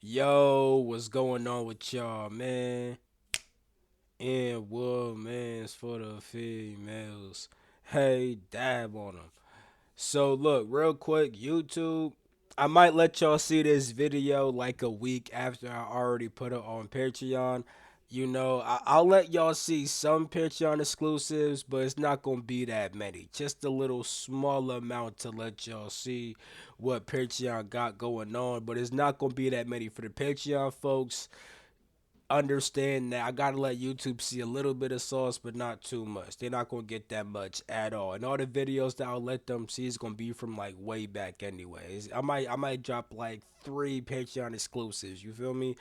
Yo, what's going on with y'all, man? And what, man's for the females. Hey, dab on them. So, look, real quick, YouTube, I might let y'all see this video like a week after I already put it on Patreon. I'll let y'all see some Patreon exclusives, but it's not going to be that many. Just a little small amount to let y'all see what Patreon got going on, but it's not going to be that many for the Patreon folks. Understand that I gotta let YouTube see a little bit of sauce, but not too much. They're not gonna get that much at all. And all the videos that I'll let them see is gonna be from like way back anyways. I might drop like 3 Patreon exclusives. You feel me?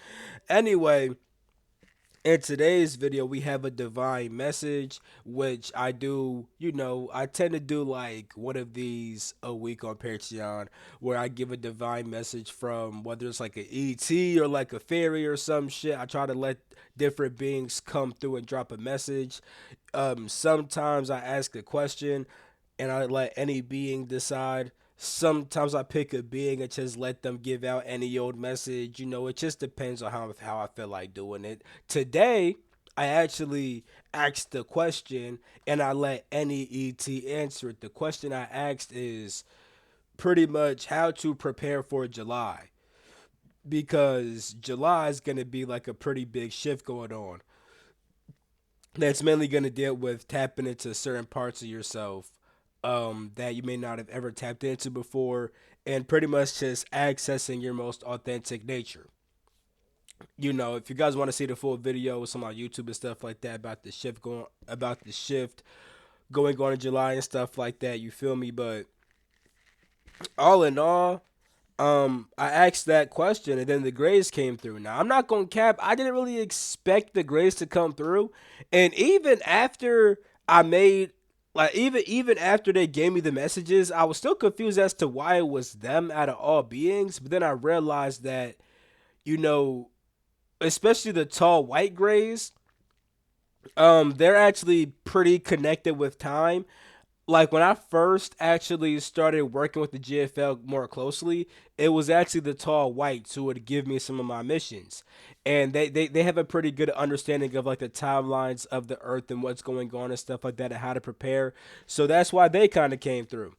Anyway, in today's video, we have a divine message, which I do, I tend to do like one of these a week on Patreon, where I give a divine message from whether it's like an ET or like a fairy or some shit. I try to let different beings come through and drop a message. Sometimes I ask a question and I let any being decide. Sometimes I pick a being and just let them give out any old message. It just depends on how I feel like doing it. Today, I actually asked the question and I let any ET answer it. The question I asked is pretty much how to prepare for July, because July is going to be like a pretty big shift going on. That's mainly going to deal with tapping into certain parts of yourself that you may not have ever tapped into before, and pretty much just accessing your most authentic nature. If you guys want to see the full video, some on YouTube and stuff like that about the shift going on in July and stuff like that. You feel me? But all in all, I asked that question and then the grades came through. Now I'm not gonna cap. I didn't really expect the grades to come through, and even after I made even after they gave me the messages, I was still confused as to why it was them out of all beings. But then I realized that you know, especially the tall white grays, they're actually pretty connected with time. Like when I first actually started working with the GFL more closely, it was actually the tall whites who would give me some of my missions. And they have a pretty good understanding of like the timelines of the earth and what's going on and stuff like that and how to prepare. So that's why they kind of came through.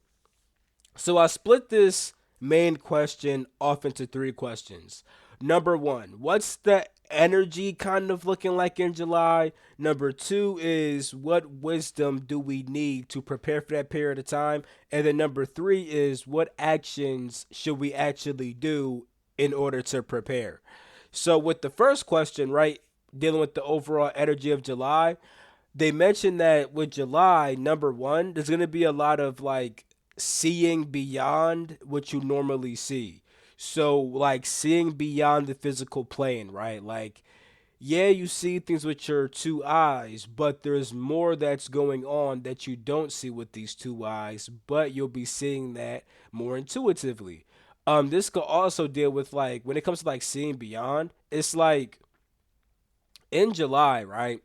So I split this main question off into 3 questions. Number one, what's the energy kind of looking like in July? Number two is what wisdom do we need to prepare for that period of time? And then number three is what actions should we actually do in order to prepare? So, with the first question, right, dealing with the overall energy of July, they mentioned that with July, number one, there's going to be a lot of like seeing beyond what you normally see. So, like seeing beyond the physical plane, right? Like, yeah, you see things with your 2 eyes, but there's more that's going on that you don't see with these 2 eyes, but you'll be seeing that more intuitively. This could also deal with like when it comes to like seeing beyond, it's like in July, right?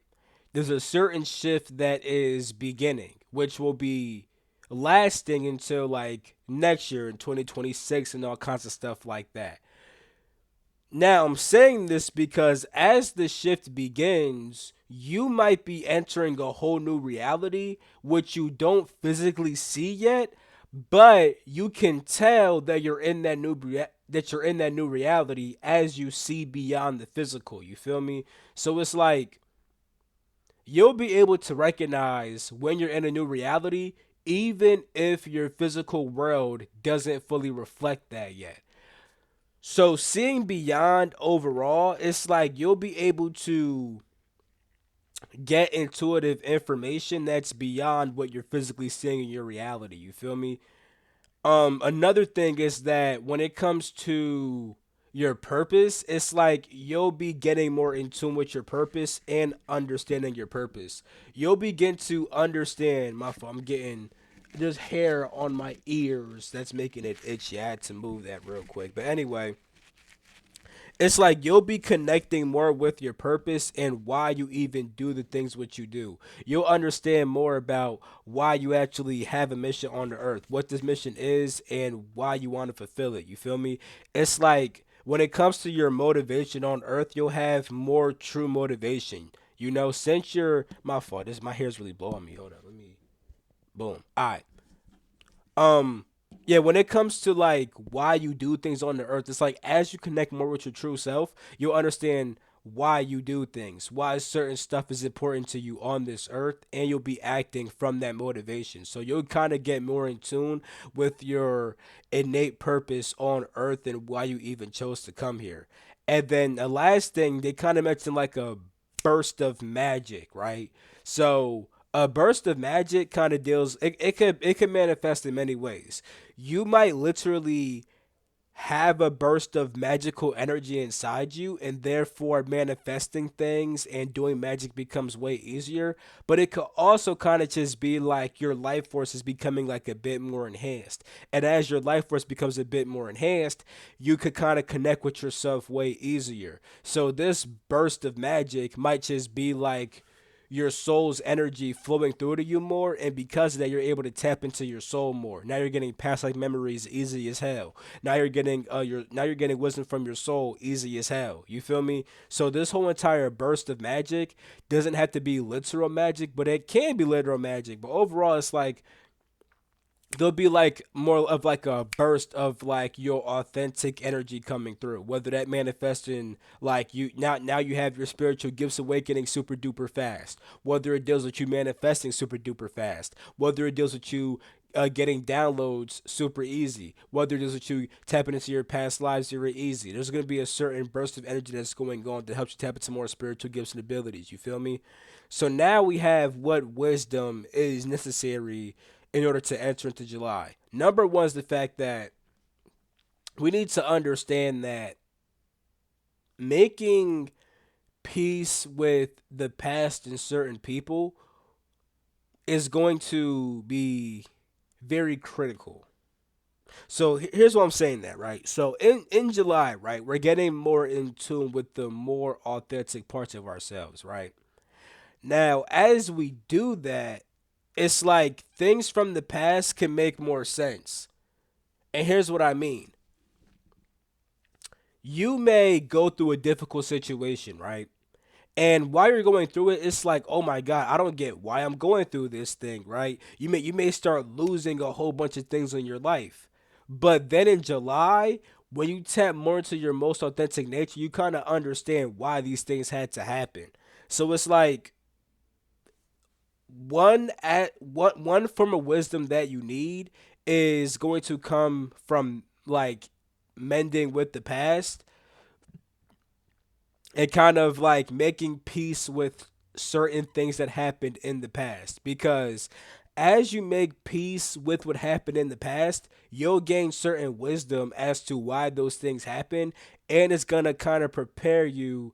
There's a certain shift that is beginning, which will be lasting until like next year in 2026 and all kinds of stuff like that. Now, I'm saying this because as the shift begins, you might be entering a whole new reality, which you don't physically see yet, but you can tell that you're in that new reality as you see beyond the physical. You feel me? So it's like you'll be able to recognize when you're in a new reality, even if your physical world doesn't fully reflect that yet. So, seeing beyond overall, it's like you'll be able to get intuitive information that's beyond what you're physically seeing in your reality. You feel me? Another thing is that when it comes to your purpose, it's like you'll be getting more in tune with your purpose and understanding your purpose. You'll begin to understand. My fault, I'm getting there's hair on my ears that's making it itchy. I had to move that real quick. But anyway, it's like you'll be connecting more with your purpose and why you even do the things which you do. You'll understand more about why you actually have a mission on the earth, what this mission is, and why you want to fulfill it. You feel me? It's like when it comes to your motivation on earth, you'll have more true motivation. You know, since you're my fault, this my hair's really blowing me. Hold up, let me boom. All right. Um, yeah, when it comes to like why you do things on the earth, it's like as you connect more with your true self, you'll understand why you do things, why certain stuff is important to you on this earth, and you'll be acting from that motivation. So you'll kind of get more in tune with your innate purpose on earth and why you even chose to come here. And then the last thing, they kind of mentioned like a burst of magic, right? So a burst of magic kind of deals it could manifest in many ways. You might literally have a burst of magical energy inside you and therefore manifesting things and doing magic becomes way easier, but it could also kind of just be like your life force is becoming like a bit more enhanced, and as your life force becomes a bit more enhanced, you could kind of connect with yourself way easier. So this burst of magic might just be like your soul's energy flowing through to you more, and because of that you're able to tap into your soul more. Now you're getting past like memories easy as hell. Now you're getting wisdom from your soul easy as hell. You feel me? So this whole entire burst of magic doesn't have to be literal magic, but it can be literal magic. But overall it's like there'll be like more of like a burst of like your authentic energy coming through, whether that manifests in like now you have your spiritual gifts awakening super duper fast, whether it deals with you manifesting super duper fast, whether it deals with you getting downloads super easy, whether it deals with you tapping into your past lives very easy. There's going to be a certain burst of energy that's going on that helps you tap into more spiritual gifts and abilities. You feel me? So now we have what wisdom is necessary in order to enter into July. Number one is the fact that we need to understand that making peace with the past and certain people is going to be very critical. So here's what I'm saying that, right? So in July, right, we're getting more in tune with the more authentic parts of ourselves, right? Now, as we do that, it's like things from the past can make more sense. And here's what I mean. You may go through a difficult situation, right? And while you're going through it, it's like, oh my God, I don't get why I'm going through this thing, right? You may start losing a whole bunch of things in your life. But then in July, when you tap more into your most authentic nature, you kind of understand why these things had to happen. So it's like one form of wisdom that you need is going to come from like mending with the past and kind of like making peace with certain things that happened in the past, because as you make peace with what happened in the past, you'll gain certain wisdom as to why those things happen, and it's going to kind of prepare you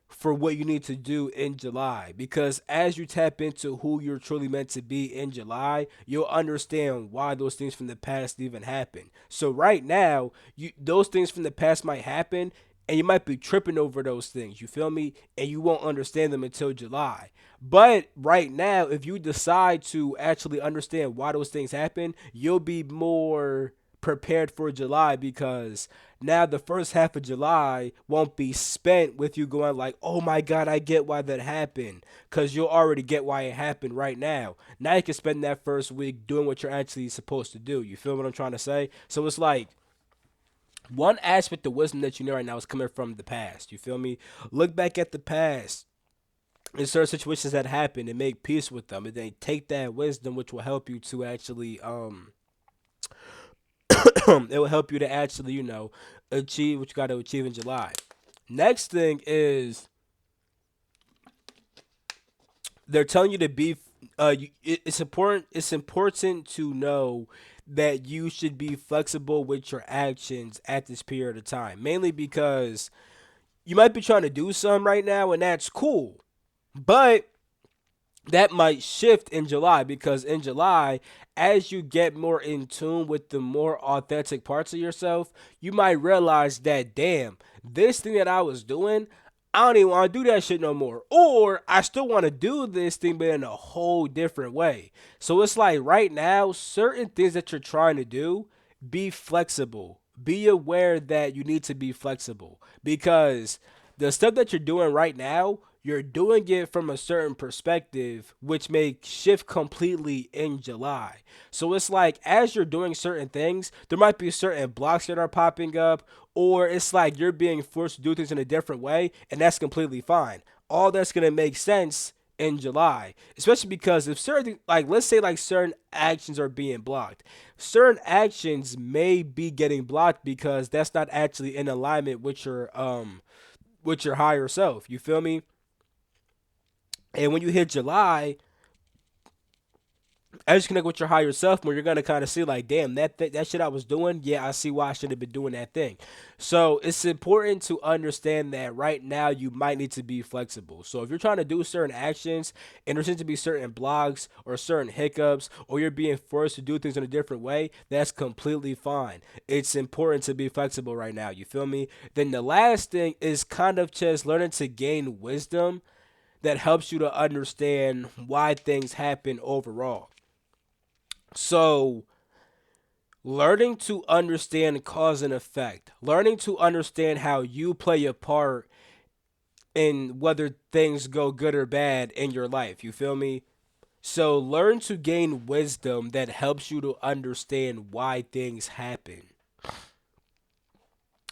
for what you need to do in July. Because as you tap into who you're truly meant to be in July, you'll understand why those things from the past even happen. So right now, those things from the past might happen and you might be tripping over those things, you feel me? And you won't understand them until July. But right now, if you decide to actually understand why those things happen, you'll be more prepared for July, because now the first half of July won't be spent with you going like, "Oh my God, I get why that happened," because you'll already get why it happened right now. Now you can spend that first week doing what you're actually supposed to do. You feel what I'm trying to say? So it's like one aspect of wisdom that you know right now is coming from the past. You feel me? Look back at the past in certain situations that happen and make peace with them, and then take that wisdom, which will help you to actually it will help you to actually, achieve what you got to achieve in July. Next thing is they're telling you to be. It's important. It's important to know that you should be flexible with your actions at this period of time. Mainly because you might be trying to do something right now, and that's cool, but that might shift in July, because in July, as you get more in tune with the more authentic parts of yourself, you might realize that, damn, this thing that I was doing, I don't even want to do that shit no more. Or I still want to do this thing, but in a whole different way. So it's like right now, certain things that you're trying to do, be flexible. be aware that you need to be flexible because the stuff that you're doing right now, you're doing it from a certain perspective, which may shift completely in July. So it's like as you're doing certain things, there might be certain blocks that are popping up, or it's like you're being forced to do things in a different way, and that's completely fine. All that's gonna make sense in July, especially because if certain, like let's say like certain actions are being blocked, certain actions may be getting blocked because that's not actually in alignment with your higher self. You feel me? And when you hit July, as you connect with your higher self more, you're gonna kind of see like, damn, that shit I was doing, yeah, I see why I should have been doing that thing. So it's important to understand that right now you might need to be flexible. So if you're trying to do certain actions and there seems to be certain blocks or certain hiccups, or you're being forced to do things in a different way, that's completely fine. It's important to be flexible right now. You feel me? Then the last thing is kind of just learning to gain wisdom that helps you to understand why things happen overall. So, learning to understand cause and effect, learning to understand how you play a part in whether things go good or bad in your life. You feel me? So, learn to gain wisdom that helps you to understand why things happen.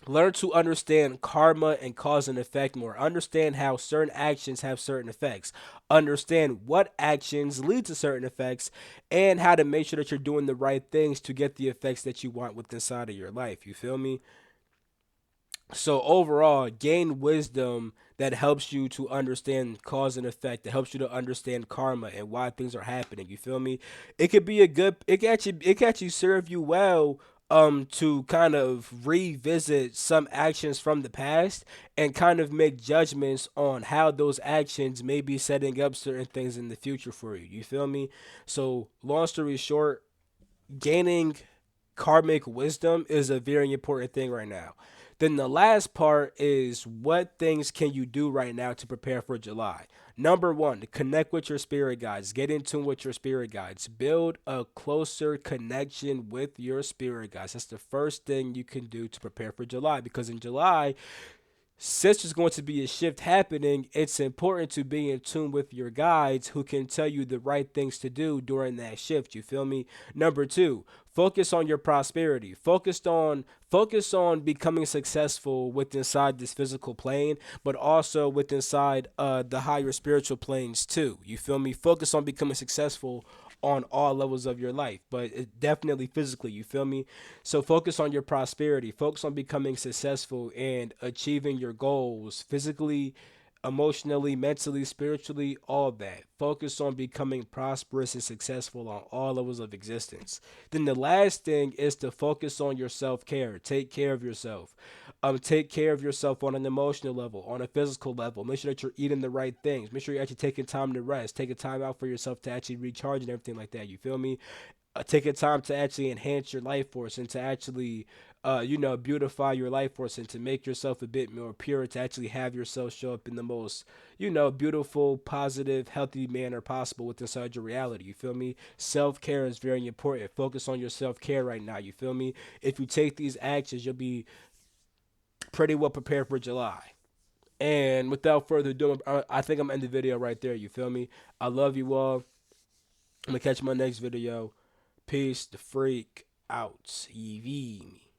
Learn to understand karma and cause and effect more. Understand how certain actions have certain effects. Understand what actions lead to certain effects and how to make sure that you're doing the right things to get the effects that you want with inside of your life. You feel me? So overall, gain wisdom that helps you to understand cause and effect, that helps you to understand karma and why things are happening. You feel me? It could be a good it can actually serve you well to kind of revisit some actions from the past and kind of make judgments on how those actions may be setting up certain things in the future for you. You feel me? So long story short, gaining karmic wisdom is a very important thing right now. Then the last part is what things can you do right now to prepare for July? Number one, connect with your spirit guides. Get in tune with your spirit guides. Build a closer connection with your spirit guides. That's the first thing you can do to prepare for July because in July, since there's going to be a shift happening, it's important to be in tune with your guides who can tell you the right things to do during that shift. You feel me? Number two, focus on your prosperity. Focus on becoming successful with inside this physical plane, but also with inside the higher spiritual planes too. You feel me? Focus on becoming successful on all levels of your life, but it definitely physically, you feel me? So focus on your prosperity, focus on becoming successful and achieving your goals physically, emotionally, mentally, spiritually, all that. Focus on becoming prosperous and successful on all levels of existence. Then the last thing is to focus on your self-care. Take care of yourself. Take care of yourself on an emotional level, on a physical level. Make sure that you're eating the right things. Make sure you're actually taking time to rest, taking time out for yourself to actually recharge and everything like that. You feel me? Taking time to actually enhance your life force and to actually beautify your life force and to make yourself a bit more pure, to actually have yourself show up in the most beautiful, positive, healthy manner possible with inside your reality. You feel me? Self-care is very important. Focus on your self-care right now. You feel me? If you take these actions, you'll be pretty well prepared for July. And without further ado, I think I'm gonna end the video right there. You feel me? I love you all. I'm gonna catch my next video. Peace the freak out. EV me.